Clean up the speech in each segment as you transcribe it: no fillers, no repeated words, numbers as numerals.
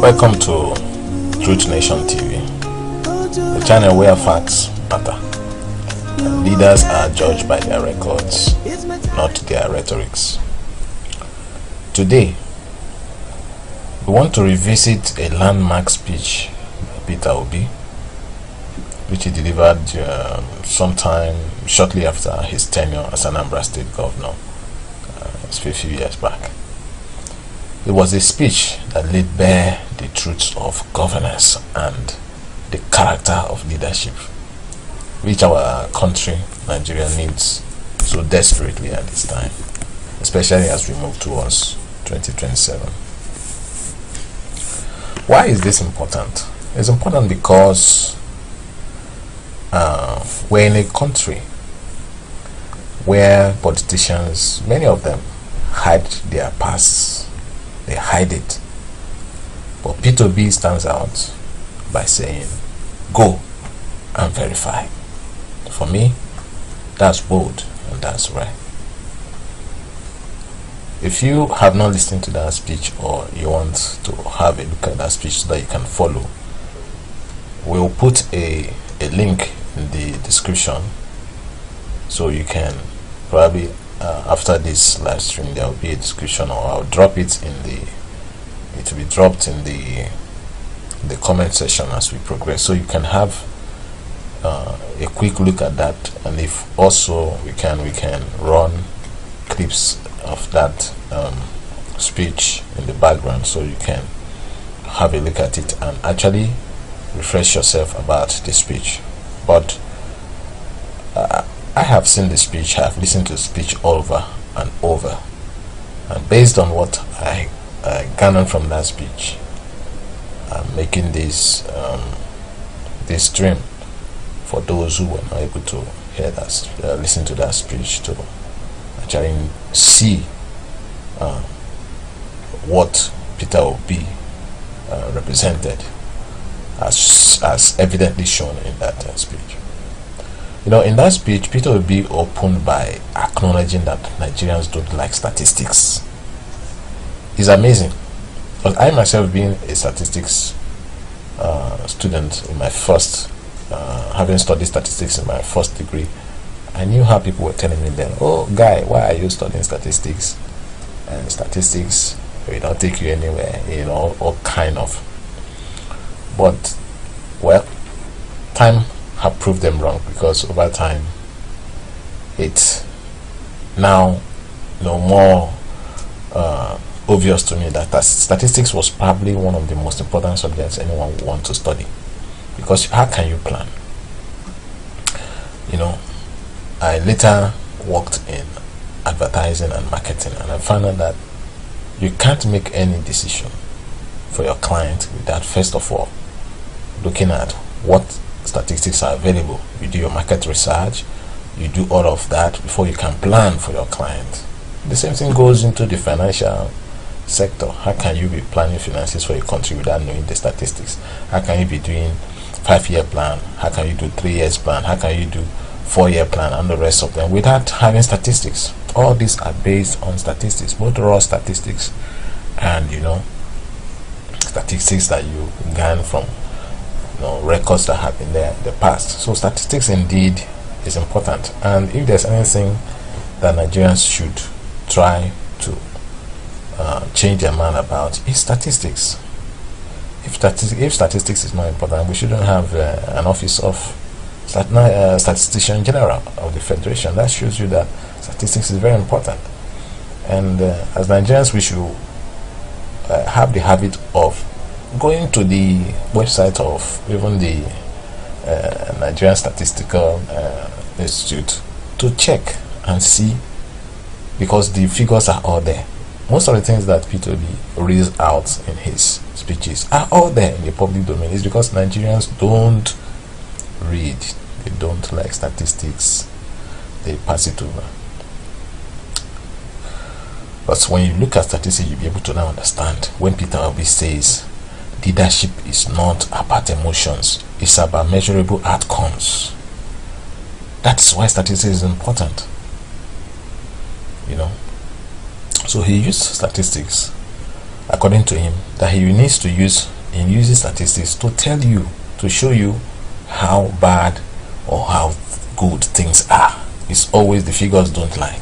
Welcome to Truth Nation TV, the channel where facts matter and leaders are judged by their records, not their rhetorics. Today, we want to revisit a landmark speech by Peter Obi, which he delivered sometime shortly after his tenure as Anambra State Governor, a few years back. It was a speech that laid bare the truths of governance and the character of leadership, which our country, Nigeria, needs so desperately at this time, especially as we move towards 2027. Why is this important? It's important because we're in a country where politicians, many of them, hide their pasts. They hide it. But Peter Obi stands out by saying, go and verify. For me, that's bold and that's right. If you have not listened to that speech, or you want to have a look at that speech so that you can follow, we'll put a link in the description, so you can probably after this live stream there will be a description, or I'll drop it in it will be dropped in the comment section as we progress, so you can have a quick look at that. And if also we can run clips of that speech in the background, so you can have a look at it and actually refresh yourself about the speech. But I have seen the speech, I have listened to the speech over and over, and based on what I garnered from that speech, I'm making this stream for those who were not able to hear that, listen to that speech, to actually see what Peter Obi represented, as evidently shown in that speech. You know, in that speech, Peter Obi opened by acknowledging that Nigerians don't like statistics. It's amazing, because I myself, being a statistics student in my first, having studied statistics in my first degree, I knew how people were telling me then, oh guy, why are you studying statistics? And statistics will not take you anywhere, you know, all kind of. But, well, time have proved them wrong, because over time it's now more obvious to me that statistics was probably one of the most important subjects anyone would want to study, because how can you plan? You know, I later worked in advertising and marketing, and I found out that you can't make any decision for your client without first of all looking at what statistics are available. You do your market research, you do all of that before you can plan for your client. The same thing goes into the financial sector. How can you be planning finances for a country without knowing the statistics? How can you be doing 5-year plan? How can you do 3 years plan? How can you do 4-year plan, and the rest of them without having statistics? All these are based on statistics, both raw statistics and statistics that you gain from records that have been there in the past. So statistics indeed is important, and if there's anything that Nigerians should try to change their mind about, is statistics. If statistics is not important, we shouldn't have an office of statistician general of the federation. That shows you that statistics is very important, and as Nigerians we should have the habit of going to the website of even the Nigerian Statistical Institute to check and see, because the figures are all there. Most of the things that Peter Obi reads out in his speeches are all there in the public domain. It's because Nigerians don't read, they don't like statistics, they pass it over. But when you look at statistics, you'll be able to now understand when Peter Obi says leadership is not about emotions, it's about measurable outcomes. That's why statistics is important. So he used statistics, according to him, that he needs to use he uses statistics to tell you, to show you how bad or how good things are. It's always, the figures don't lie.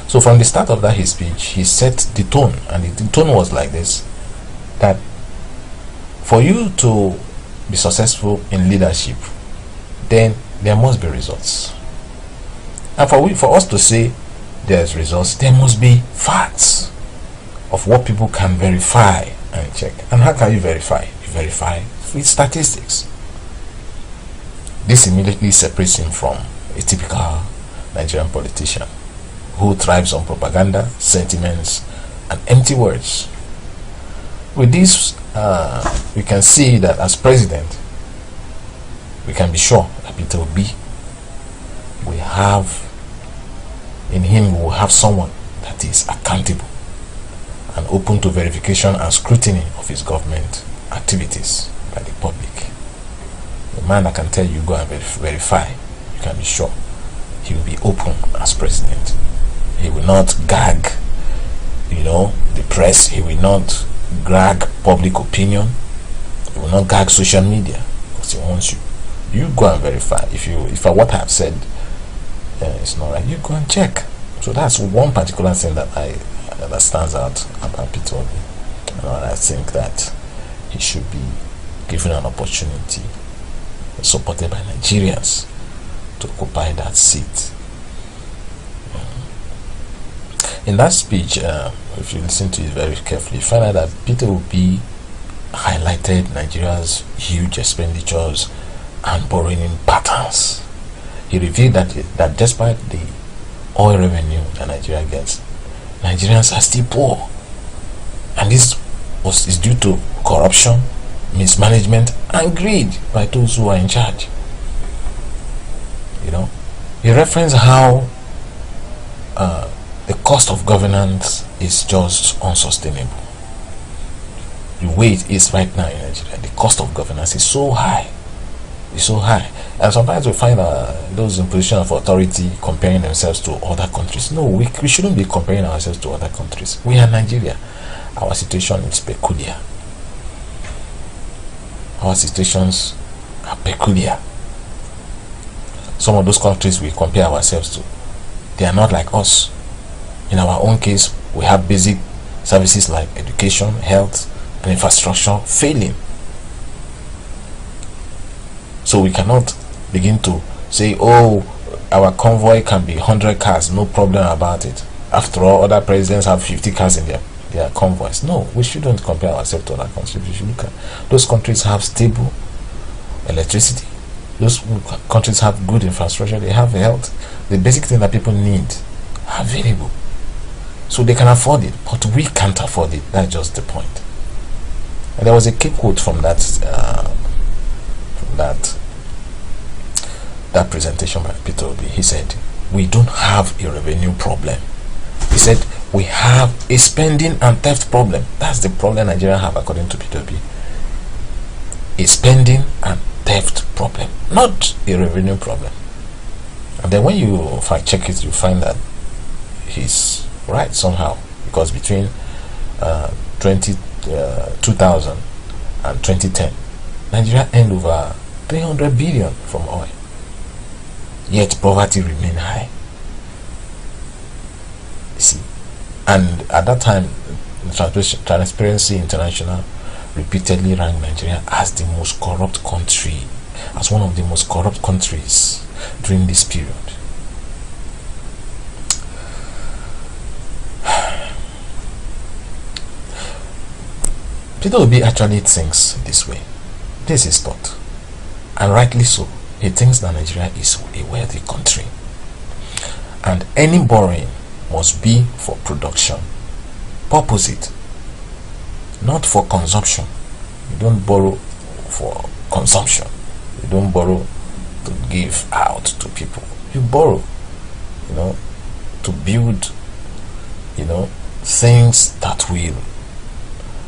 So from the start of that his speech, he set the tone, and the tone was like this: that for you to be successful in leadership, then there must be results. And for us to say there's results, there must be facts of what people can verify and check. And how can you verify? You verify with statistics. This immediately separates him from a typical Nigerian politician who thrives on propaganda, sentiments, and empty words. With this, we can see that as president, we can be sure that Peter Obi, we have in him, we will have someone that is accountable and open to verification and scrutiny of his government activities by the public. A man that can tell you, go and verify, you can be sure he will be open as president. He will not gag, the press. He will not gag public opinion. He will not gag social media, because he wants you. You go and verify. If what I have said is not right, you go and check. So that's one particular thing that stands out about Peter Obi. And I think that he should be given an opportunity, supported by Nigerians, to occupy that seat. In that speech, if you listen to it very carefully, you find out that Peter Obi highlighted Nigeria's huge expenditures and borrowing patterns. He revealed that despite the oil revenue that Nigeria gets, Nigerians are still poor, and this is due to corruption, mismanagement, and greed by those who are in charge. He referenced how the cost of governance is just unsustainable. The way it is right now in Nigeria, the cost of governance is so high. It's so high. And sometimes we find those in position of authority comparing themselves to other countries. No, we shouldn't be comparing ourselves to other countries. We are Nigeria. Our situation is peculiar. Our situations are peculiar. Some of those countries we compare ourselves to, they are not like us. In our own case, we have basic services like education, health, and infrastructure failing. So we cannot begin to say, oh, our convoy can be 100 cars, no problem about it. After all, other presidents have 50 cars in their convoys. No, we shouldn't compare ourselves to other countries. We should look at those countries have stable electricity. Those countries have good infrastructure. They have health. The basic thing that people need are available. So they can afford it, but we can't afford it. That's just the point. And there was a key quote from that presentation by Peter Obi. He said, we don't have a revenue problem. He said, we have a spending and theft problem. That's the problem Nigeria have, according to Peter Obi. A spending and theft problem, not a revenue problem. And then when you fact check it, you find that he's right somehow, because between 2000 and 2010, Nigeria earned over 300 billion from oil, yet poverty remained high. You see, and at that time, Transparency International repeatedly ranked Nigeria as the most corrupt country, as one of the most corrupt countries during this period. Peter Obi actually thinks this way. This is thought, and rightly so. He thinks that Nigeria is a wealthy country, and any borrowing must be for production purpose, not for consumption. You don't borrow for consumption. You don't borrow to give out to people. You borrow, to build, things that will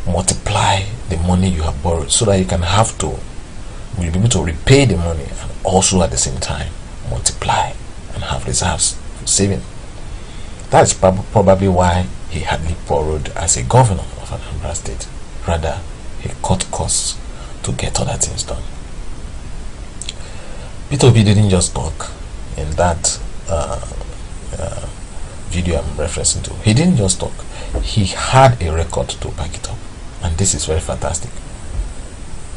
multiply the money you have borrowed, so that you can will be able to repay the money, and also at the same time multiply and have reserves for saving. That's probably why he hardly borrowed as a governor of Anambra State. Rather, he cut costs to get other things done. Peter Obi didn't just talk in that video I'm referencing to. He didn't just talk. He had a record to back it up, and this is very fantastic.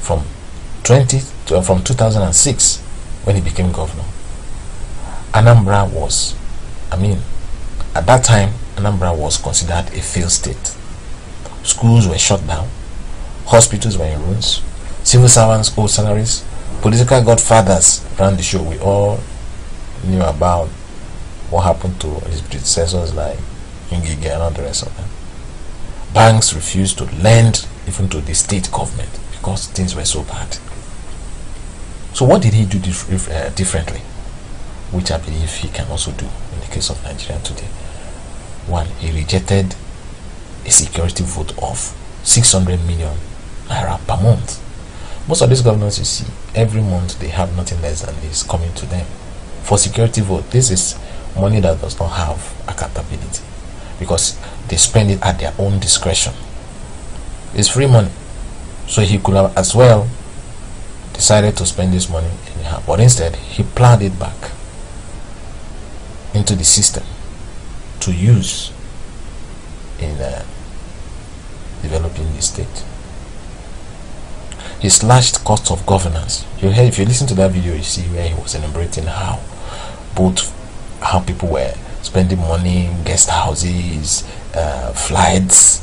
From 2006, when he became governor, Anambra was, at that time, Anambra was considered a failed state. Schools were shut down, hospitals were in ruins, civil servants owed salaries, political godfathers ran the show. We all knew about what happened to his predecessors like Ngige and all the rest of them. Banks refused to lend even to the state government because things were so bad. So what did he do differently, which I believe he can also do in the case of Nigeria today? One, he rejected a security vote of 600 million naira per month. Most of these governors you see, every month they have nothing less than this coming to them for security vote. This is money that does not have accountability because they spend it at their own discretion. It's free money, so he could have as well decided to spend this money anyhow, but instead he plowed it back into the system to use in developing the state. He slashed costs of governance. If you listen to that video, you see where he was enumerating how people were spending money, guest houses, flights.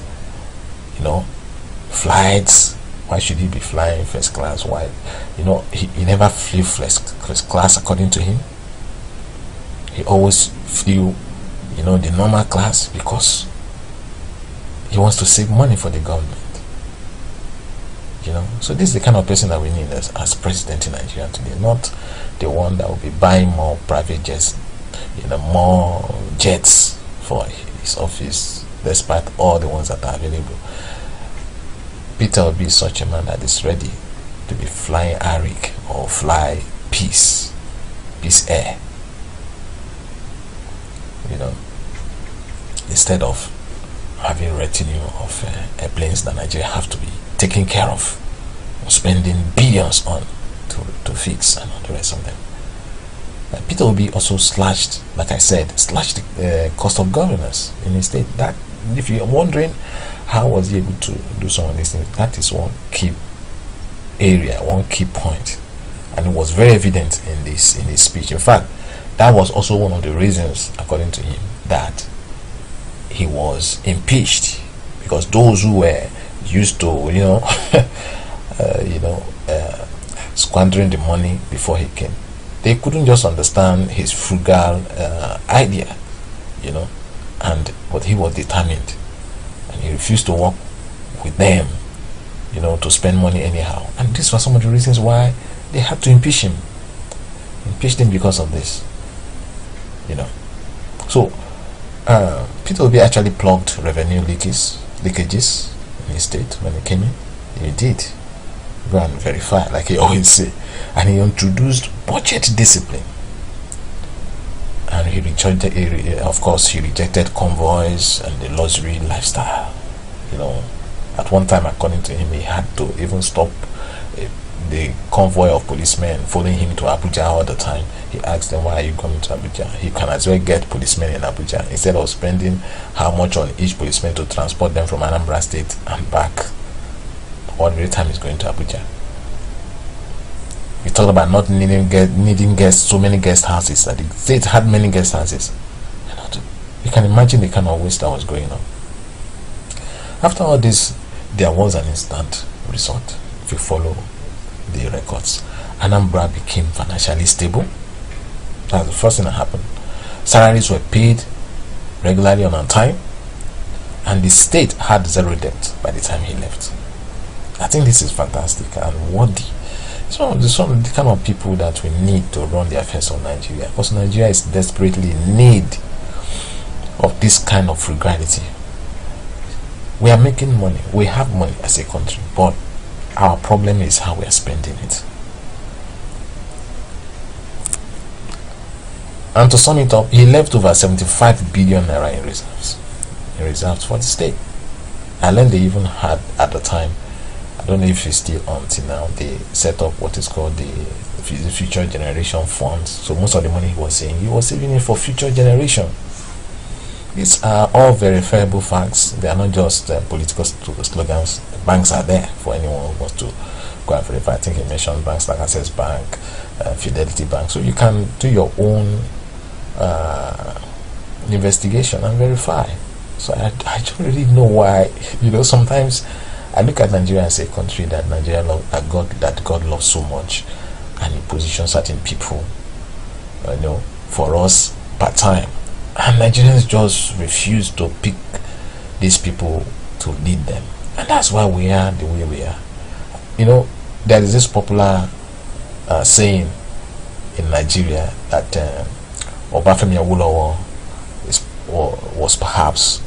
Flights. Why should he be flying first class? Why? He never flew first class according to him. He always flew, the normal class because he wants to save money for the government. So this is the kind of person that we need as president in Nigeria today, not the one that will be buying more private jets, more jets for his office, despite all the ones that are available. Peter Obi is such a man that is ready to be flying Arik or fly Peace Air, instead of having retinue of airplanes that Nigeria have to be taken care of, spending billions on to fix and all the rest of them. Peter Obi also slashed the cost of governance in his state. That, if you're wondering how was he able to do some of these things, that is one key area, one key point, and it was very evident in his speech. In fact, that was also one of the reasons, according to him, that he was impeached, because those who were used to squandering the money before he came, they couldn't just understand his frugal idea, but he was determined, and he refused to work with them, to spend money anyhow. And these were some of the reasons why they had to impeach him because of this. So Peter Obi actually plugged revenue leakages in his state when he came in. He did. Go and verify, like he always say. And he introduced budget discipline. And he rejected convoys and the luxury lifestyle. At one time, according to him, he had to even stop the convoy of policemen following him to Abuja all the time. He asked them, why are you coming to Abuja? He can as well get policemen in Abuja instead of spending how much on each policeman to transport them from Anambra State and back. Every time he's going to Abuja. We talked about not needing guests, so many guest houses, that the state had many guest houses. You can imagine the kind of waste that was going on. After all this, there was an instant result. If you follow the records, Anambra became financially stable. That's the first thing that happened. Salaries were paid regularly and on time, and the state had zero debt by the time he left. I think this is fantastic and worthy. It's one of the kind of people that we need to run the affairs of Nigeria, because Nigeria is desperately in need of this kind of frugality. We are making money, we have money as a country, but our problem is how we are spending it. And to sum it up, he left over 75 billion naira in reserves for the state. And then they even had, at the time, I don't know if it's still on till now. They set up what is called the future generation funds. So most of the money he was saying, he was saving it for future generation. These are all verifiable facts. They are not just political slogans. Banks are there for anyone who wants to go and verify. I think he mentioned banks like Access Bank, Fidelity Bank. So you can do your own investigation and verify. So I don't really know why. Sometimes I look at Nigeria as a country that God loves so much, and He positions certain people, for us part time. And Nigerians just refuse to pick these people to lead them. And that's why we are the way we are. There is this popular saying in Nigeria that Obafemi Awolowo was perhaps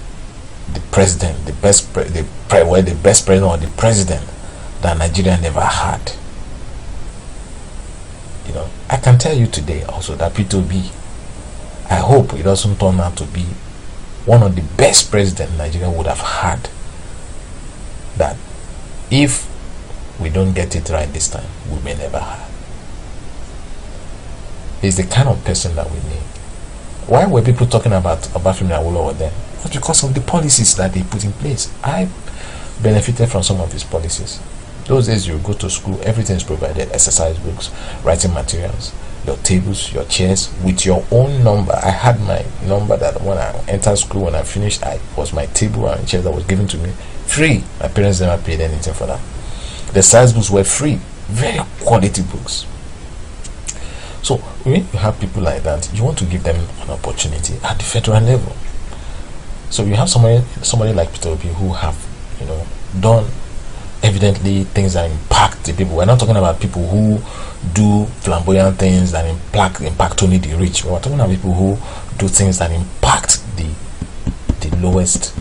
the president, the best president or the president that Nigeria never had. I can tell you today also that Peter Obi, I hope it doesn't turn out to be one of the best presidents Nigeria would have had. That if we don't get it right this time, we may never have. He's the kind of person that we need. Why were people talking about Obafemi Awolowo then? It was because of the policies that they put in place. I benefited from some of his policies. Those days you go to school, everything is provided: exercise books, writing materials, your tables, your chairs, with your own number. I had my number that when I entered school, when I finished, I was my table and chairs that was given to me free. My parents never paid anything for that. The size books were free, very quality books. So when you have people like that, you want to give them an opportunity at the federal level. So you have somebody like Peter Obi who have done evidently things that impact the people. We're not talking about people who do flamboyant things that impact only the rich. We're talking about people who do things that impact the lowest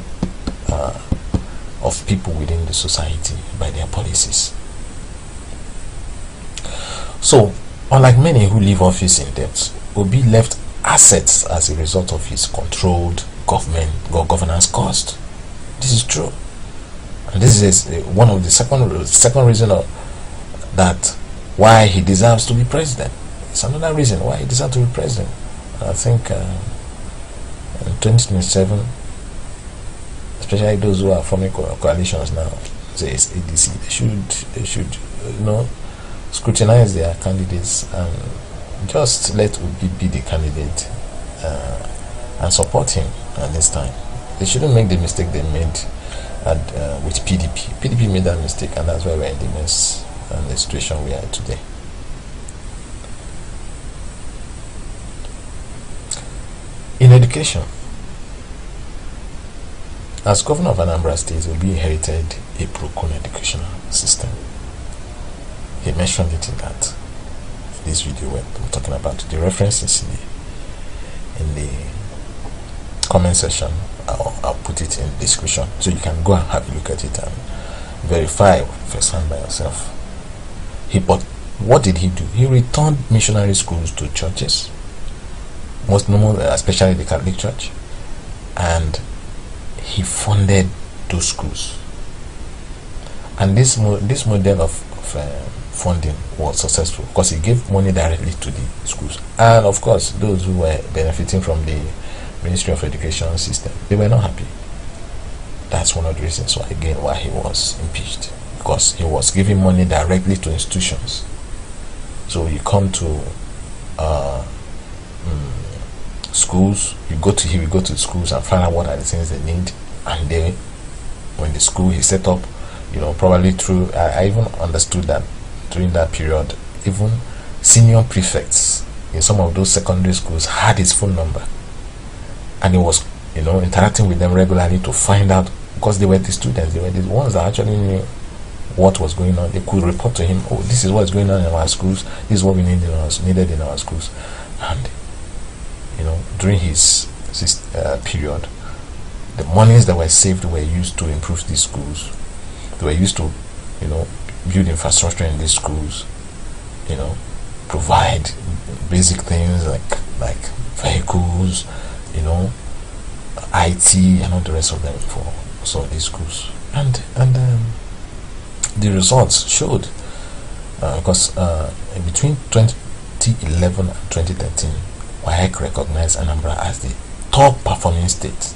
of people within the society by their policies. So unlike many who leave office in debt, Obi left assets as a result of his controlled governance cost. This is true. And this is one of the second reason that why he deserves to be president. It's another reason why he deserves to be president. I think in 2027, especially those who are forming coalitions now, say it's ADC, they should scrutinize their candidates and just let Obi be the candidate and support him at this time. They shouldn't make the mistake they made with PDP. PDP made that mistake, and that's why we're in the mess and the situation we are today. In education, as governor of Anambra State, Obi inherited a broken educational system. He mentioned it in this video we're talking about. The references in the comment section, I'll put it in the description, so you can go and have a look at it and verify firsthand by yourself. But what did he do? He returned missionary schools to churches, most normal, especially the Catholic Church, and he funded those schools. And this model of funding was successful because he gave money directly to the schools, and of course those who were benefiting from the Ministry of Education system, they were not happy. That's one of the reasons why he was impeached, because he was giving money directly to institutions. So you come to schools, he will go to schools and find out what are the things they need, and then when the school he set up, probably through I even understood that during that period, even senior prefects in some of those secondary schools had his phone number, and he was interacting with them regularly to find out, because they were the students, they were the ones that actually knew what was going on. They could report to him, oh, this is what's going on in our schools, this is what we needed in our schools. And during his period, the monies that were saved were used to improve these schools. They were used to build infrastructure in these schools, provide basic things like vehicles, IT and all the rest of them for some of these schools. And the results showed, because in between 2011 and 2013, WAEC recognized Anambra as the top performing state,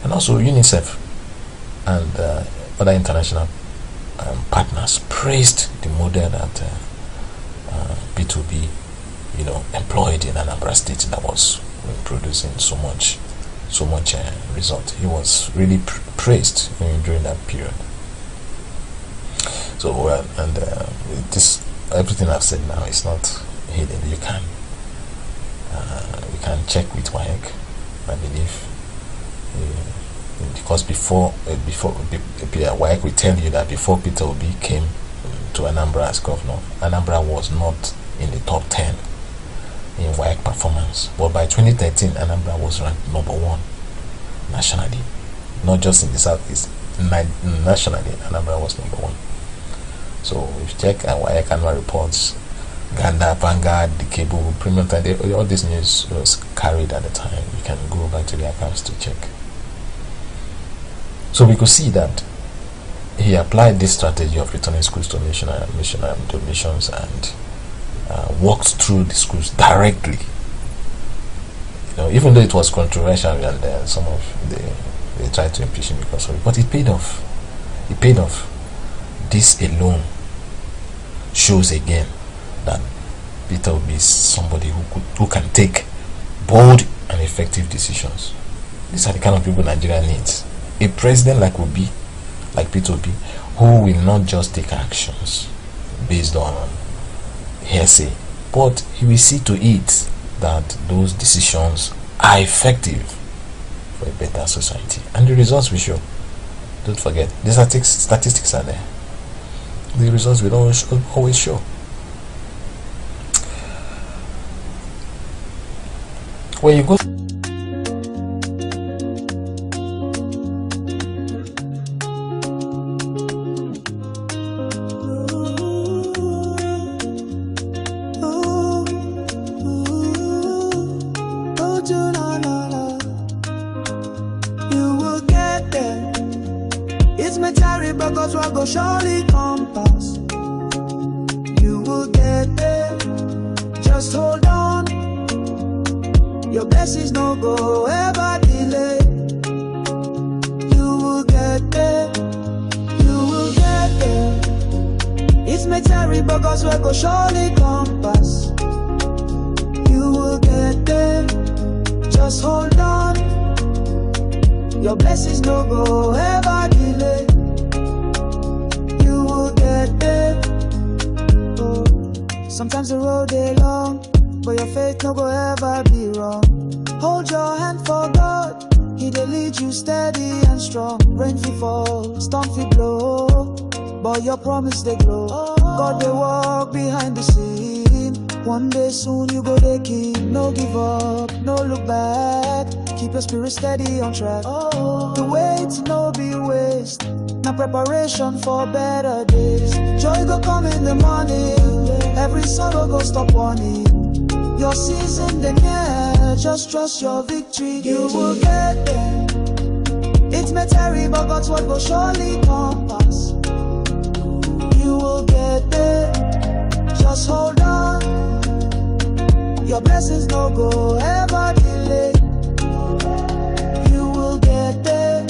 and also UNICEF and other international partners praised the model that Peter Obi, employed in Anambra State, that was producing so much result. He was really praised during that period. So this, everything I've said now is not hidden. You can check with WAEC, I believe, because before WAEC will tell you that before Peter Obi came to Anambra as governor, Anambra was not in the top 10 in WAEC performance, but by 2013 Anambra was ranked #1 nationally, not just in the southeast. Nationally, Anambra was #1. So if you check WAEC annual reports, Ganda, Vanguard, the Cable, Premium Time, all this news was carried at the time. You can go back to the accounts to check. So we could see that he applied this strategy of returning schools to national donations and walked through the schools directly. Even though it was controversial, and some of they tried to impeach him because of it, but it paid off. It paid off. This alone shows again that Peter Obi is somebody who can take bold and effective decisions. These are the kind of people Nigeria needs. A president like Peter Obi, who will not just take actions based on hearsay, but he will see to it that those decisions are effective for a better society, and the results will show. Don't forget, the statistics are there. The results will always show. When you go because what go surely come pass. You will get there. Just hold on. Your blessings no go ever delay. You will get there. You will get there. It's material because what go surely come pass. You will get there. Just hold on. Your blessings no go ever delay. Sometimes the road is long, but your faith no go ever be wrong. Hold your hand for God, He dey lead you steady and strong. Rain fi fall, storm fi blow, but your promise they glow. God they walk behind the scene. One day soon you go dey king. No give up, no look back. Keep your spirit steady on track. The wait no be waste. Now preparation for better days. Joy go come in the morning. Every sorrow go stop warning. Your season the near. Just trust your victory. You will get there. It may tarry, but God's word will surely come pass. You will get there. Just hold on. Your blessings no go ever delay. You will get there.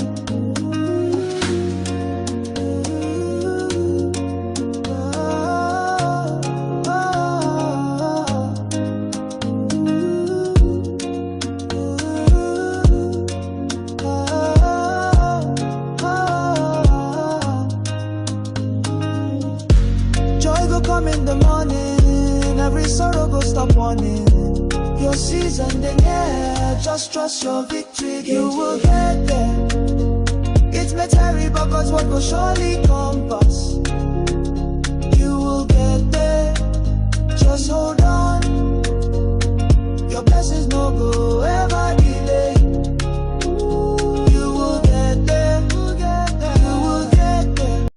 Come in the morning, every sorrow go stop warning. Your season the near, just trust your victory. You will get there. It may tarry, but God's word will surely come pass. You will get there. Just hold on. Your blessings no go ever delay. You will get there. You will get there.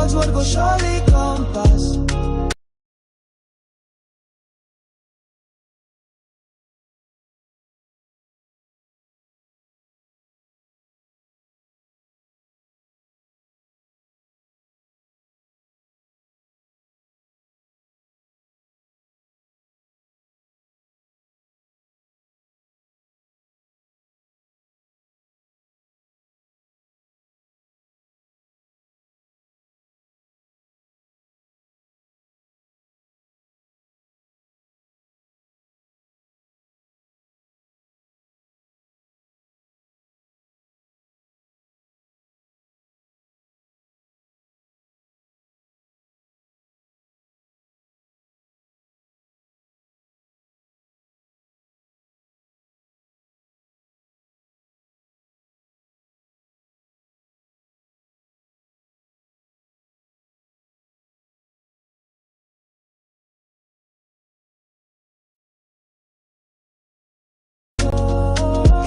God's word go surely come pass.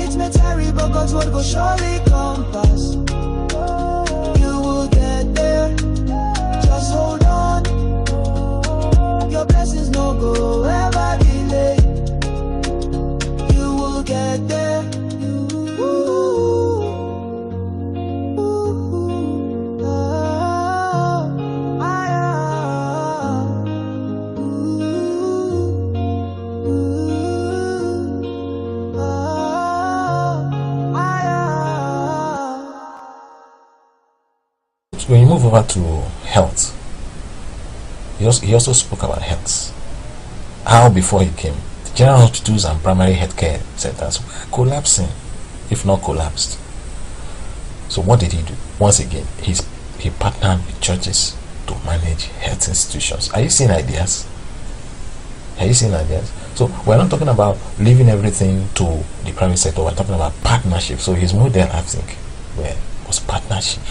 It may tarry, but God's word go surely come pass. You will get there, just hold on. Your blessings no go ever delay. You will get there. When you move over to health, he also spoke about health. How before he came, the general hospitals and primary healthcare centers were collapsing, if not collapsed. So what did he do? Once again, he partnered with churches to manage health institutions. Are you seeing ideas? Are you seeing ideas? So we're not talking about leaving everything to the private sector. We're talking about partnership. So his model, I think, was partnership.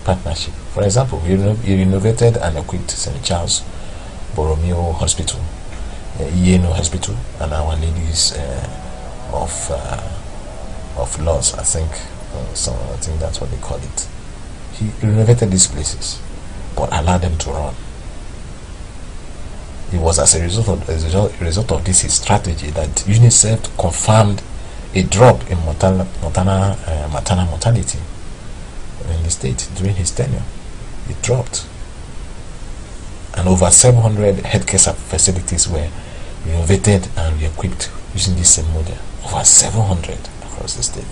For example, he renovated and equipped St. Charles Borromeo Hospital, Ieno Hospital, and Our Ladies of Laws, I think. I think that's what they call it. He renovated these places, but allowed them to run. It was as a result of this his strategy that UNICEF confirmed a drop in maternal mortality in the state during his tenure. It dropped, and over 700 healthcare facilities were renovated and re-equipped using this same model. Over 700 across the state.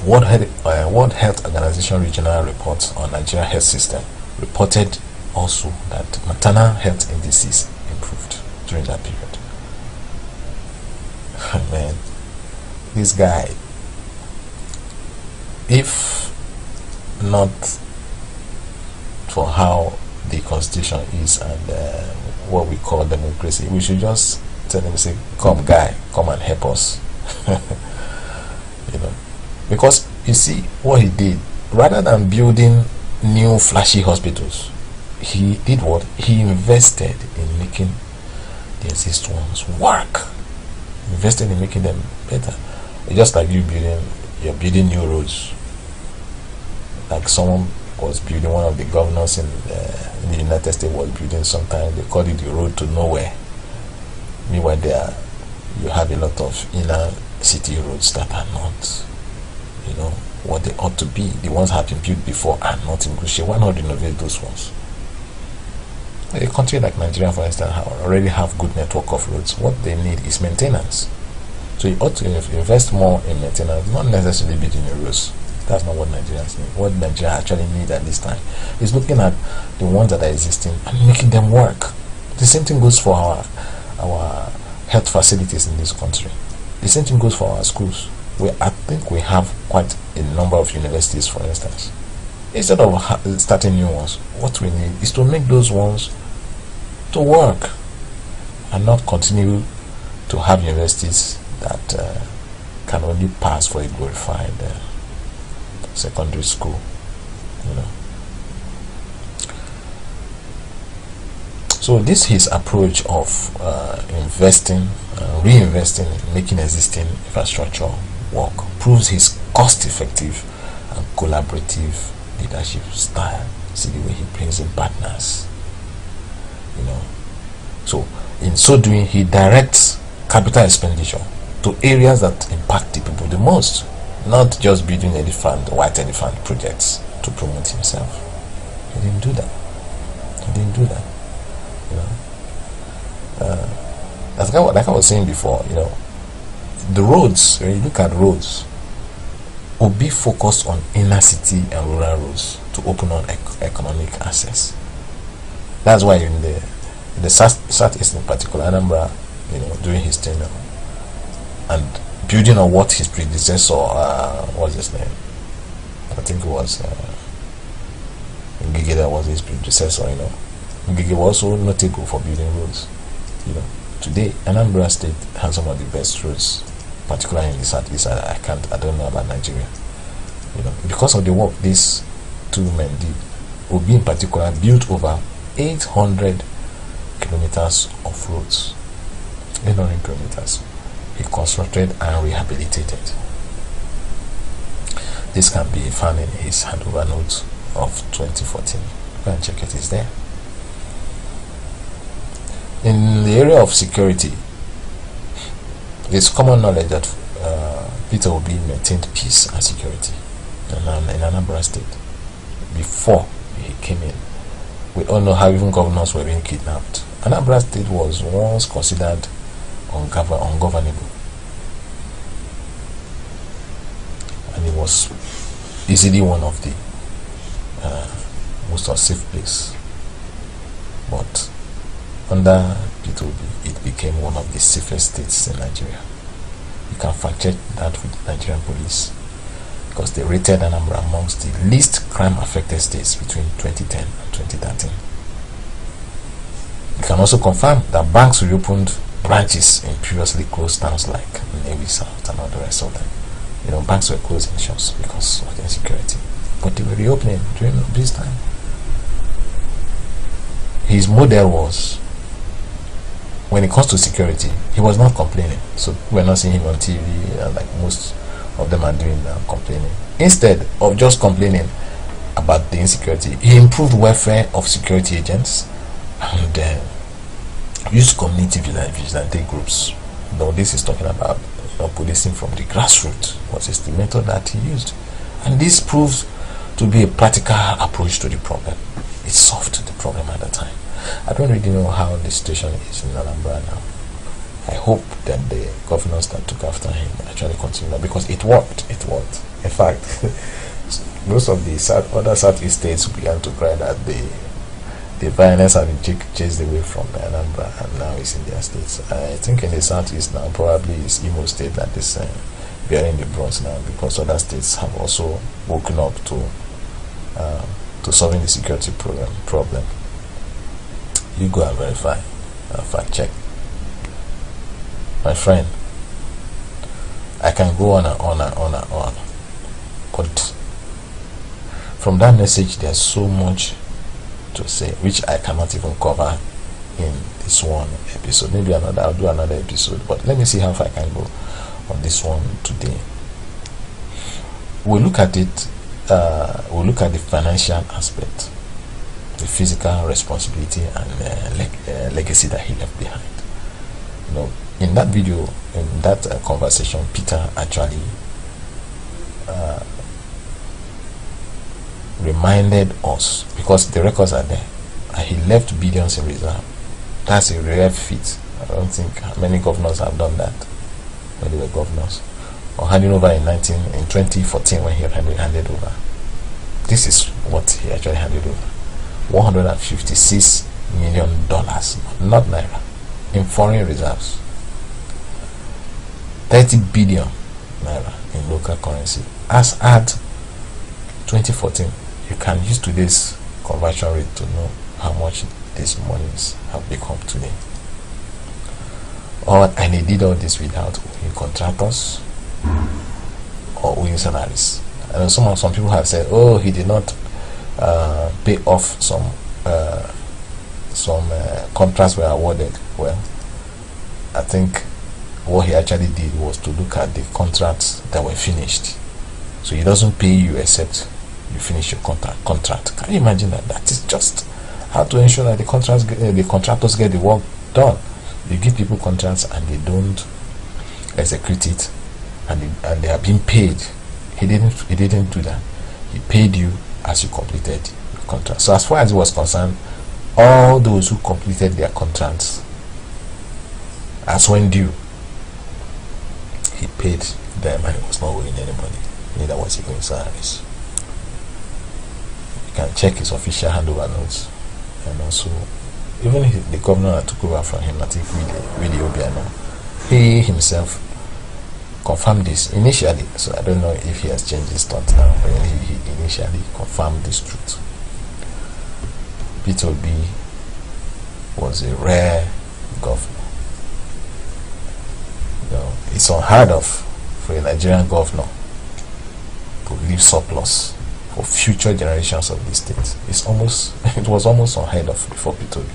World Health Organization regional reports on Nigeria health system reported also that maternal health indices improved during that period. Man, this guy, if not for how the constitution is and what we call democracy, we should just tell him, say, come guy, come and help us. Because you see what he did, rather than building new flashy hospitals, he did what? He invested in making the existing ones work. Invested in making them better. It's just like you're building new roads. Like someone was building, one of the governors in the United States was building sometime, they called it the road to nowhere. Meanwhile there you have a lot of inner city roads that are not what they ought to be. The ones that have been built before are not in good shape. Why not renovate those ones? A country like Nigeria, for instance, already have good network of roads. What they need is maintenance. So you ought to invest more in maintenance, not necessarily building new roads. That's not what Nigerians need. What Nigeria actually need at this time is looking at the ones that are existing and making them work. The same thing goes for our health facilities in this country. The same thing goes for our schools. I think we have quite a number of universities, for instance. Instead of starting new ones, what we need is to make those ones to work and not continue to have universities that can only pass for a glorified secondary school. So this his approach of investing, reinvesting, making existing infrastructure work proves he's cost effective and collaborative leadership style. See the way he brings in partners, so in so doing he directs capital expenditure to areas that impact the people the most, not just building white elephant projects to promote himself. He didn't do that. Like I was saying before, the roads, when you look at roads, will be focused on inner city and rural roads to open on economic access. That's why in the southeast in particular, Anambra, during his tenure and building on what his predecessor, what's his name? I think it was Ngige that was his predecessor. Ngige was also notable for building roads. Today Anambra State has some of the best roads, particularly in the southeast. I don't know about Nigeria. Because of the work these two men did. Obi in particular built over 800 kilometers of roads. 800 kilometers. He constructed and rehabilitated. This can be found in his handover notes of 2014. Go and check it, it's there. In the area of security, it's common knowledge that Peter Obi maintained peace and security in Anambra State before he came in. We all know how even governors were being kidnapped. Anambra State was once considered ungovernable, and it was easily one of the most unsafe place. But under Peter Obi, it became one of the safest states in Nigeria. You can fact check that with the Nigerian police, because they rated Anambra amongst the least crime affected states between 2010 and 2013. You can also confirm that banks reopened branches in previously closed towns like Navy South and all the rest of them. Banks were closing shops because of the insecurity, but they were reopening during this time. His model was, when it comes to security, he was not complaining. So we're not seeing him on TV like most of them are doing now, complaining. Instead of just complaining about the insecurity, he improved welfare of security agents and used community vigilante groups. Now this is talking about policing from the grassroots, was the method that he used, and this proves to be a practical approach to the problem. It solved the problem at the time. I don't really know how the situation is in Anambra now. I hope that the governors that took after him actually continue, because it worked. In fact, most of the other southeast states began to cry that the violence had been chased away from Anambra, and now it's in their states. I think in the southeast now, probably it's Imo State that is bearing the brunt now, because other states have also woken up to solving the security problem. You go and verify, fact check. My friend, I can go on and on and on and on, but from that message there's so much to say, which I cannot even cover in this one episode. Maybe I'll do another episode, but let me see how far I can go on this one today. We'll look at it. We'll look at the financial aspect, the physical responsibility, and legacy that he left behind. In that video, in that conversation, Peter actually reminded us, because the records are there, and he left billions in reserve. That's a rare feat. I don't think many governors have done that when they were governors, or handing over in 2014 when he handed over. This is what he actually handed over: $156 million, not naira, in foreign reserves. 30 billion naira in local currency. As at 2014, you can use today's conversion rate to know how much these monies have become today. And he did all this without owing contractors or owing salaries. And some people have said, oh, he did not pay off some contracts were awarded. Well, I think what he actually did was to look at the contracts that were finished. So he doesn't pay you except you finish your contract. Can you imagine that? That is just how to ensure that the contractors get the work done. You give people contracts and they don't execute it, and they are being paid. He didn't do that. He paid you as you completed your contract. So as far as he was concerned, all those who completed their contracts as when due, he paid them, and he was not owing anybody. Neither was he owing salaries. You can check his official handover notes, and also even the governor that took over from him, I think Peter Obi, he himself confirmed this initially. So I don't know if he has changed his thoughts now, but he initially confirmed this truth. Peter Obi was a rare governor. It's unheard of for a Nigerian governor to leave surplus for future generations of this state. It was almost unheard of before Peter Obi.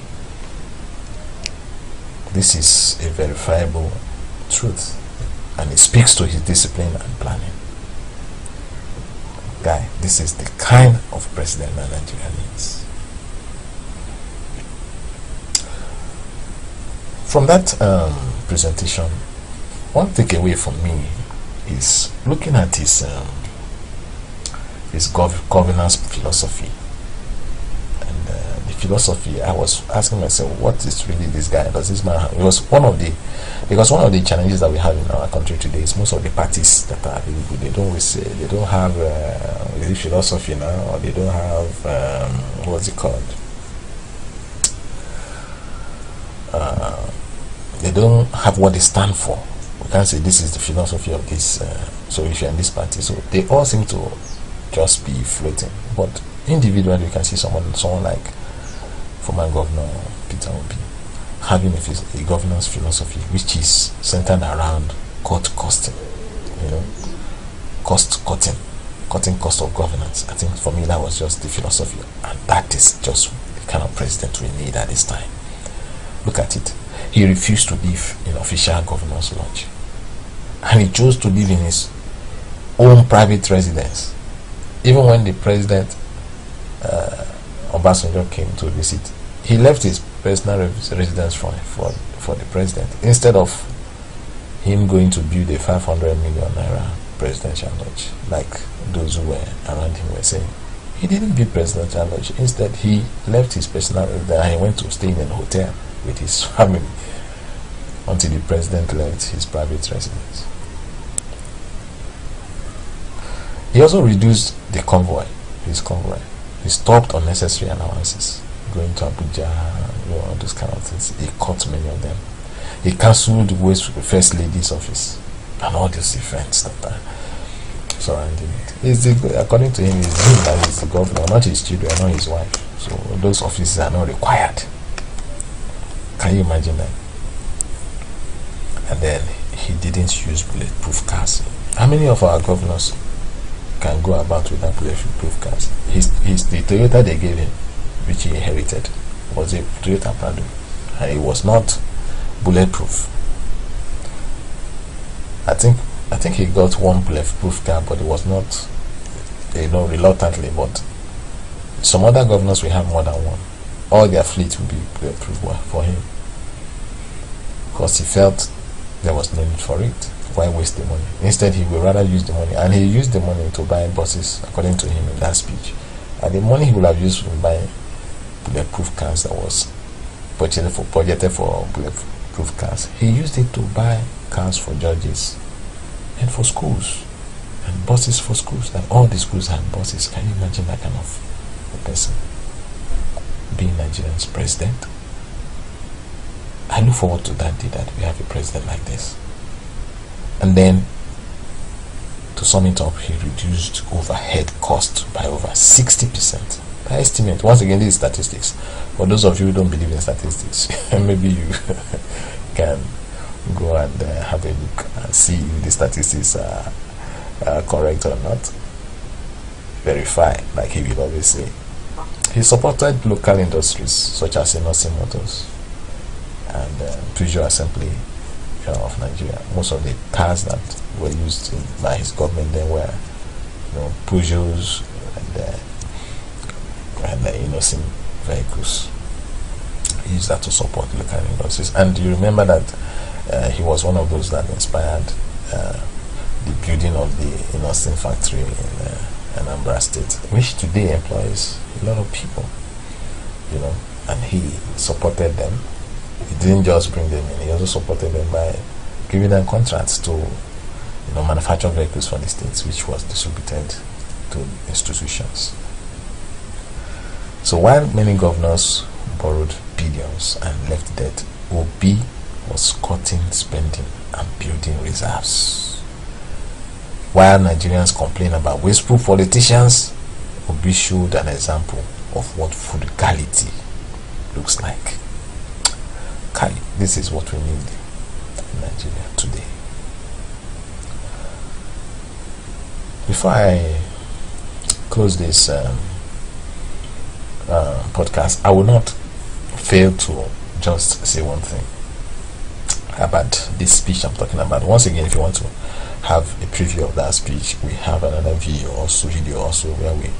This is a verifiable truth, and it speaks to his discipline and planning. Guy, this is the kind of president that Nigeria needs. From that presentation, one takeaway for me is looking at his governance philosophy. And the philosophy, I was asking myself, what is really this guy? Does this man have? Because one of the challenges that we have in our country today is most of the parties that are available, they don't have philosophy now, or they don't have what's it called? They don't have what they stand for. We can't say this is the philosophy of this. So if you're in this party, so they all seem to just be floating. But individually, you can see someone like former Governor Peter Obi having a governance philosophy which is centered around costing, cutting cost of governance. I think for me that was just the philosophy, and that is just the kind of president we need at this time. Look at it. He refused to live in official governor's lodge, and he chose to live in his own private residence. Even when the president Obasanjo came to visit, he left his personal residence for the president, instead of him going to build a 500 million naira presidential lodge like those who were around him were saying. He didn't build presidential lodge. Instead, he left his personal residence and he went to stay in a hotel with his family until the president left his private residence. He also reduced his convoy. He stopped unnecessary allowances, going to Abuja, all those kind of things. He cut many of them. He cancelled the First Lady's office and all these events that are surrounding it. According to him, it's him that is the governor, not his children, not his wife. So those offices are not required. Can you imagine that? And then he didn't use bulletproof cars. How many of our governors can go about without bulletproof cars? The Toyota they gave him, which he inherited, was a Toyota Prado, and it was not bulletproof. I think he got one bulletproof car, but it was not, reluctantly. But some other governors will have more than one. All their fleet will be bulletproof for him, because he felt there was no need for it. Why waste the money? Instead, he would rather use the money, and he used the money to buy buses, according to him in that speech. And the money he would have used to buy bulletproof cars that was budgeted for bulletproof cars, he used it to buy cars for judges and for schools, and buses for schools, and all the schools had buses. Can you imagine that kind of a person being Nigeria's president? I look forward to that day that we have a president like this. And then, to sum it up, he reduced overhead cost by over 60%. I estimate, once again, these statistics. For those of you who don't believe in statistics, maybe you can go and have a look and see if the statistics are correct or not. Verify, like he will always say. He supported local industries such as Inosi Motors and Peugeot Assembly of Nigeria. Most of the cars that were used by his government then were Peugeots the innocent vehicles. He used that to support local industries. And you remember that he was one of those that inspired the building of the innocent factory in Anambra State, which today employs a lot of people, and he supported them. He didn't just bring them in, he also supported them by giving them contracts to manufacture vehicles for the states, which was distributed to institutions. So while many governors borrowed billions and left debt, Obi was cutting spending and building reserves. While Nigerians complain about wasteful politicians, Obi showed an example of what frugality looks like. Kali, this is what we need in Nigeria today. Before I close this podcast, I will not fail to just say one thing about this speech I'm talking about. Once again, if you want to have a preview of that speech, we have another video also where we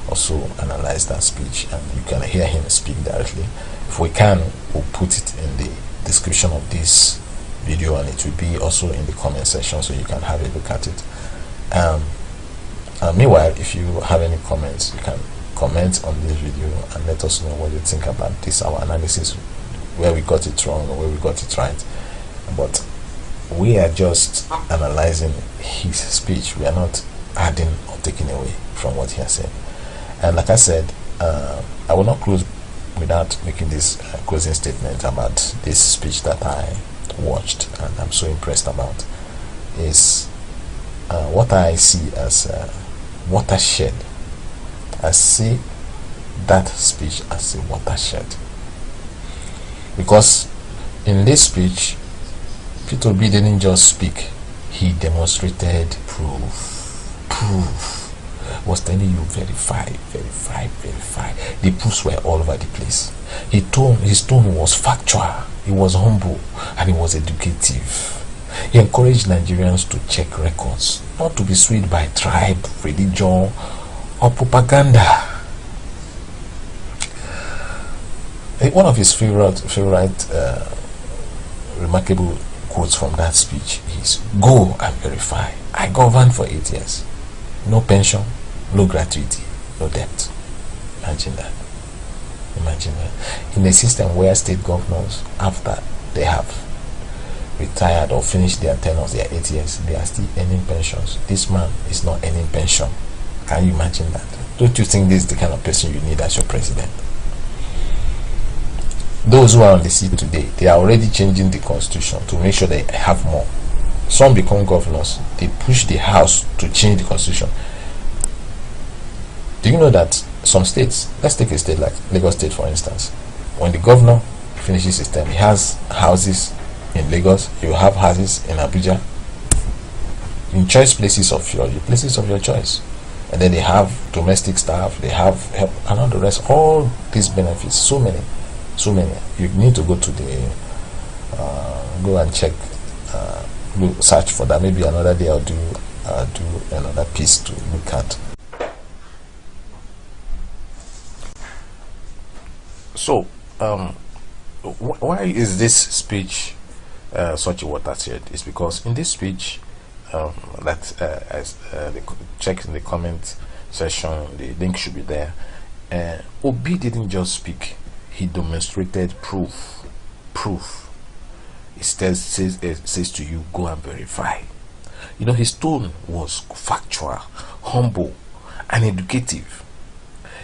also analyze that speech, and you can hear him speak directly. If we can, we'll put it in the description of this video, and it will be also in the comment section so you can have a look at it. Meanwhile, if you have any comments, you can comment on this video and let us know what you think about this, our analysis, where we got it wrong or where we got it right. But we are just analyzing his speech. We are not adding or taking away from what he has said. And like I said, I will not close without making this closing statement about this speech that I watched and I'm so impressed about. Is what I see as a watershed. I see that speech as a watershed, because in this speech Peter Obi didn't just speak, he demonstrated proof. Was telling you verify. The proofs were all over the place. His tone was factual, he was humble, and he was educative. He encouraged Nigerians to check records, not to be swayed by tribe, religion, or propaganda. One of his favorite remarkable quotes from that speech is, "Go and verify. I governed for 8 years. No pension, no gratuity, no debt." Imagine that. In a system where state governors, after they have retired or finished their tenures, their 8 years, they are still earning pensions. This man is not earning pension. Can you imagine that? Don't you think this is the kind of person you need as your president? Those who are on the seat today, they are already changing the constitution to make sure they have more. Some become governors, they push the house to change the constitution. Do you know that some states, let's take a state like Lagos State for instance, when the governor finishes his term, he has houses in Lagos, you have houses in Abuja, in places of your choice, and then they have domestic staff, they have help, and all the rest, all these benefits, so many. You need to go to the go and check, search for that. Maybe another day I'll do another piece to look at. So why is this speech such a watershed? It's because in this speech, check in the comment section, the link should be there. Obi didn't just speak, he demonstrated proof. It says to you, go and verify. His tone was factual, humble, and educative.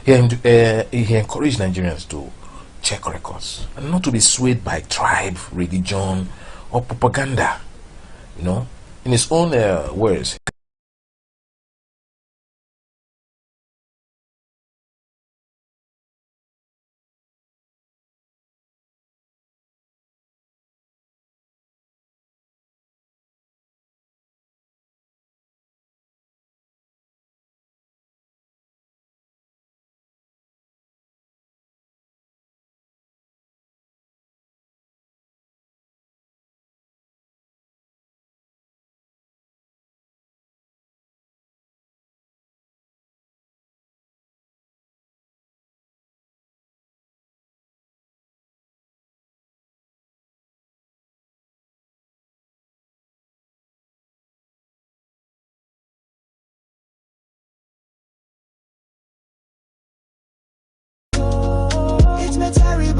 He encouraged Nigerians to check records and not to be swayed by tribe, religion, or propaganda. In his own words,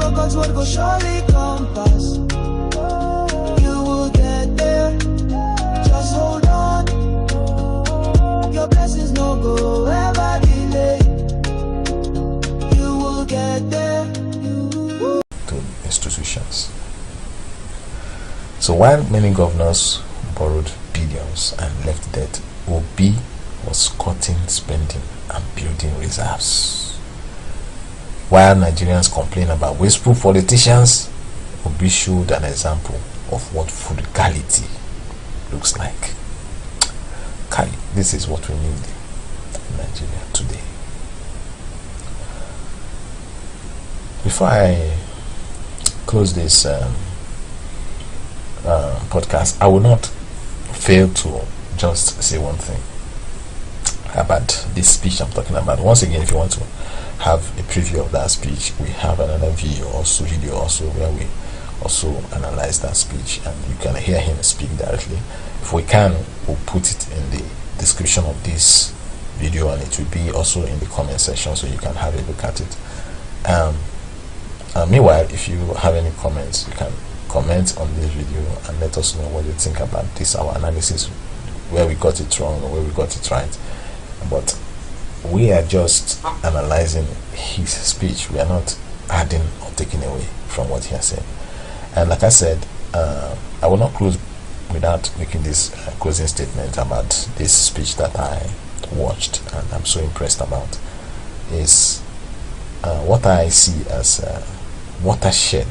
but God's word will surely come pass. You will get there, just hold on. Your blessings no go ever delay. You will get there. To institutions. So while many governors borrowed billions and left debt, Obi was cutting spending and building reserves. While Nigerians complain about wasteful politicians, Obi showed an example of what frugality looks like. Kai, this is what we need in Nigeria today. Before I close this podcast, I will not fail to just say one thing about this speech I'm talking about. Once again, if you want to have a preview of that speech, we have another video also where we also analyze that speech and you can hear him speak directly. If we can, we'll put it in the description of this video and it will be also in the comment section so you can have a look at it. Meanwhile, if you have any comments, you can comment on this video and let us know what you think about this, our analysis, where we got it wrong or where we got it right. But we are just analyzing his speech. We are not adding or taking away from what he has said. And like I said, I will not close without making this closing statement about this speech that I watched and I'm so impressed about. Is what I see as a watershed.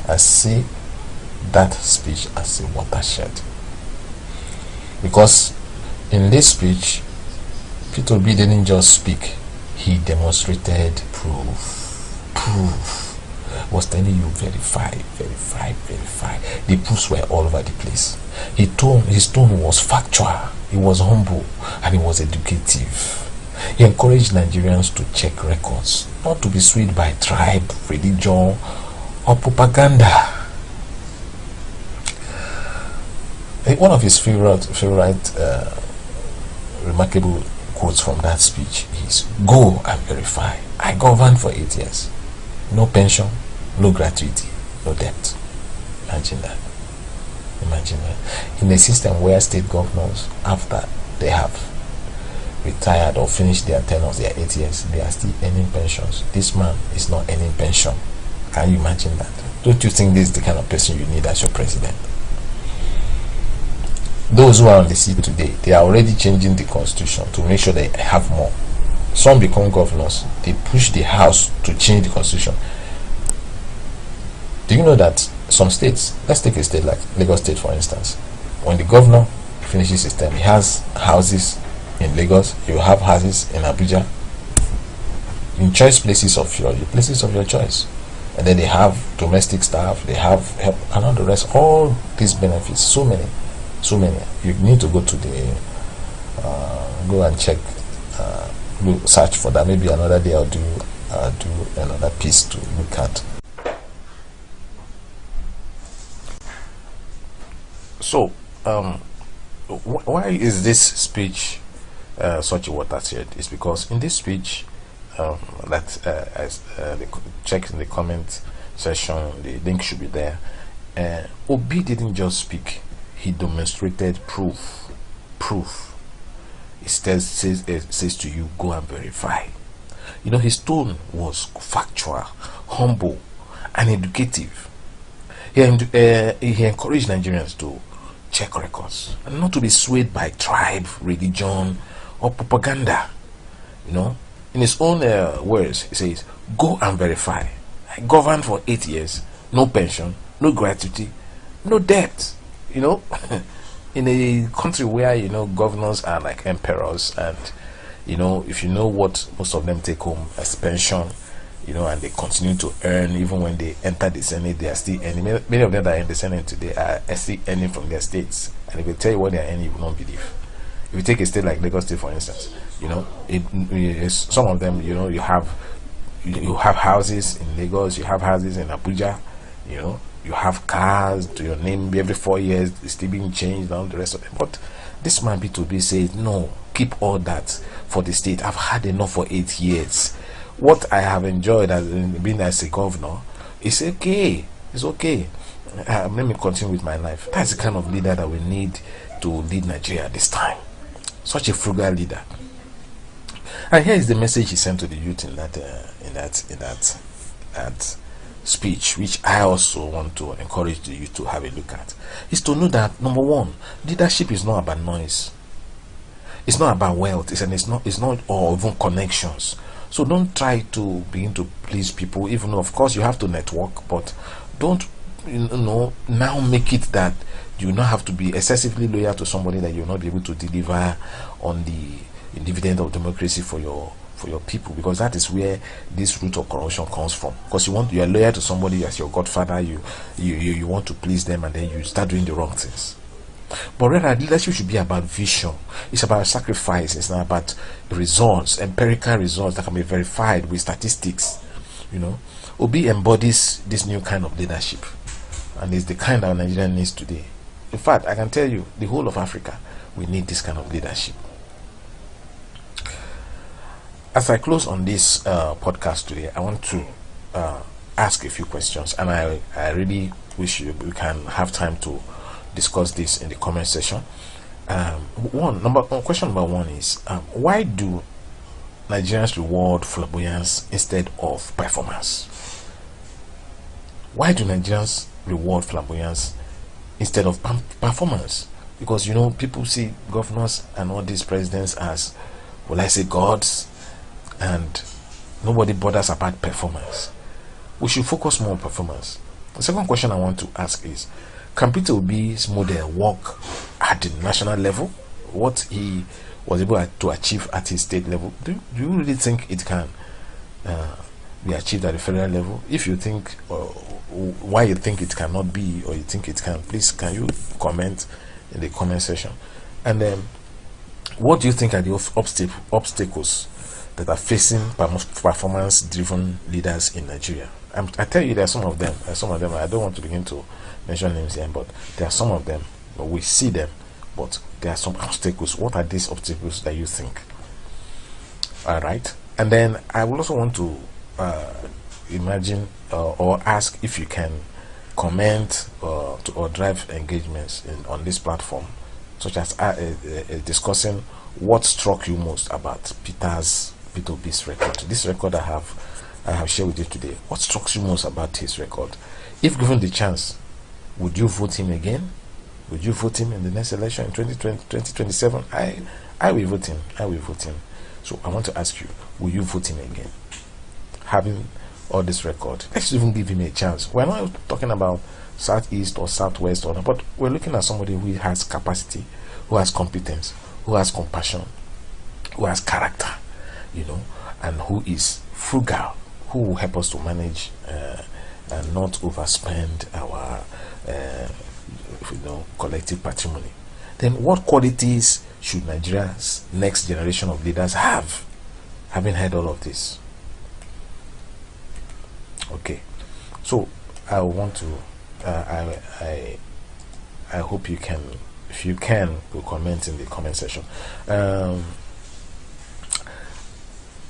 I see that speech as a watershed, because in this speech Peter Obi didn't just speak, he demonstrated proof. Was telling you verify. The proofs were all over the place. His tone was factual, he was humble, and he was educative. He encouraged Nigerians to check records, not to be swayed by tribe, religion, or propaganda. One of his favorite remarkable quotes from that speech is, "Go and verify. I governed for 8 years. No pension, no gratuity, no debt." Imagine that. In a system where state governors, after they have retired or finished their tenures, their 8 years, they are still earning pensions. This man is not earning pension. Can you imagine that? Don't you think this is the kind of person you need as your president? Those who are on the seat today, they are already changing the constitution to make sure they have more. Some become governors, they push the house to change the constitution. Do you know that some states, let's take a state like Lagos State for instance, when the governor finishes his term, he has houses in Lagos, you have houses in Abuja, in choice places of your choice, and then they have domestic staff, they have help and all the rest, all these benefits, so many. You need to go to the go and check, go search for that. Maybe another day I'll do another piece to look at. So why is this speech such a watershed? It's because in this speech, check in the comment section, the link should be there. Obi didn't just speak, he demonstrated proof. It says to you, go and verify. You know, his tone was factual, humble, and educative. He encouraged Nigerians to check records and not to be swayed by tribe, religion, or propaganda. You know, in his own words, he says, go and verify. I governed for 8 years, no pension, no gratuity, no debt. You know, in a country where, you know, governors are like emperors, and you know, if you know what most of them take home as pension, you know, and they continue to earn even when they enter the Senate, they are still earning. Many of them that are in the Senate today are still earning from their states, and if they tell you what they are earning, you will not believe. If you take a state like Lagos State for instance, you know, some of them, you know, you have houses in Lagos, you have houses in Abuja, you know, you have cars to your name every 4 years, it's still being changed and all the rest of them. But this man Peter Obi said, no, keep all that for the state. I've had enough for 8 years. What I have enjoyed as being as a governor It's okay. It's okay. Let me continue with my life. That's the kind of leader that we need to lead Nigeria at this time. Such a frugal leader. And here is the message he sent to the youth in that speech, which I also want to encourage the youth to have a look at. Is to know that, number one, leadership is not about noise. It's not about wealth. It's not or even connections. So don't try to begin to please people, even though of course you have to network, but don't now make it that you not have to be excessively loyal to somebody that you'll not be able to deliver on the dividend of democracy for your people, because that is where this root of corruption comes from. Because you are loyal to somebody as your godfather, you want to please them, and then you start doing the wrong things. But rather, leadership should be about vision. It's about sacrifice. It's not about results, empirical results that can be verified with statistics. Obi embodies this new kind of leadership, and it's the kind that Nigeria needs today. In fact, I can tell you, the whole of Africa, we need this kind of leadership. As I close on this podcast today, I want to ask a few questions, and I really wish we can have time to discuss this in the comment section. Question number one is, why do Nigerians reward flamboyance instead of performance? Why do Nigerians reward flamboyance instead of performance? Because people see governors and all these presidents as, will I say, gods, and nobody bothers about performance. We should focus more on performance. The second question I want to ask is, can Peter Obi's model work at the national level? What he was able to achieve at his state level, do you really think it can be achieved at the federal level? If you think, why you think it cannot be, or you think it can, please can you comment in the comment section. And then, what do you think are the obstacles that are facing performance-driven leaders in Nigeria? I tell you, there are some of them. I don't want to begin to mention names here, but there are some of them. We see them, but there are some obstacles. What are these obstacles that you think? All right. And then I would also want to imagine or ask if you can comment or drive engagements on this platform, such as discussing what struck you most about Peter Obi's record. This record I have shared with you today. What struck you most about his record? If given the chance, would you vote him again? Would you vote him in the next election in 2027? I will vote him. So I want to ask you, will you vote him again? Having all this record, let's even give him a chance. We're not talking about Southeast or Southwest, but we're looking at somebody who has capacity, who has competence, who has compassion, who has character, and who is frugal, who will help us to manage and not overspend our collective patrimony. Then what qualities should Nigeria's next generation of leaders have, having heard all of this? Okay, so I want to I hope you can, if you can, go comment in the comment section.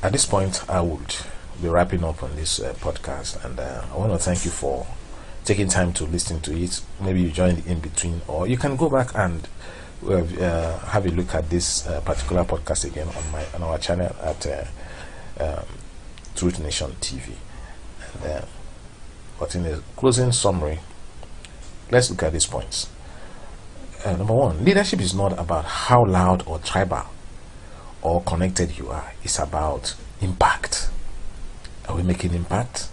At this point, I would be wrapping up on this podcast, and I want to thank you for taking time to listen to it. Maybe you joined in between, or you can go back and have a look at this particular podcast again on our channel at Truth Nation TV. And but in a closing summary, let's look at these points. Number one, leadership is not about how loud or tribal or connected you are. It's about impact. Are we making impact?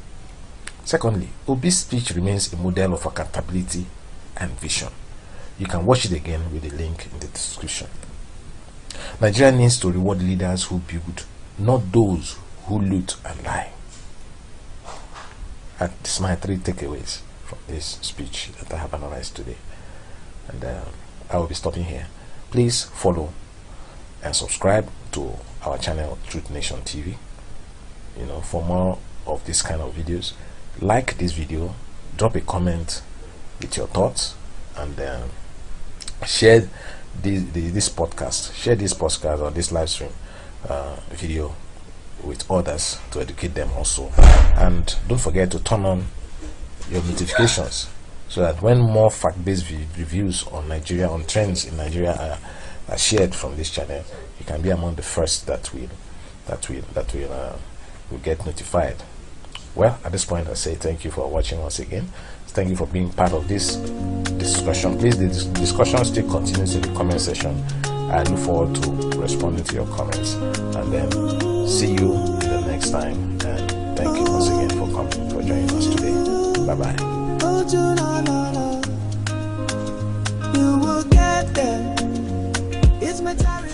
Secondly, Obi's speech remains a model of accountability and vision. You can watch it again with the link in the description. Nigeria needs to reward leaders who build, not those who loot and lie. These are my 3 takeaways from this speech that I have analyzed today. And I will be stopping here. Please follow and subscribe to our channel, Truth Nation TV, for more of this kind of videos. Like this video, drop a comment with your thoughts, and share this podcast or this live stream video with others to educate them also. And don't forget to turn on your notifications, so that when more fact-based reviews on Nigeria, on trends in Nigeria are shared from this channel, you can be among the first that will get notified. Well, at this point, I say thank you for watching once again. Thank you for being part of this discussion. Please, the discussion still continues in the comment section. I look forward to responding to your comments, and then see you the next time. And thank you once again for coming, for joining us today. Bye bye. You will get there. It's my time.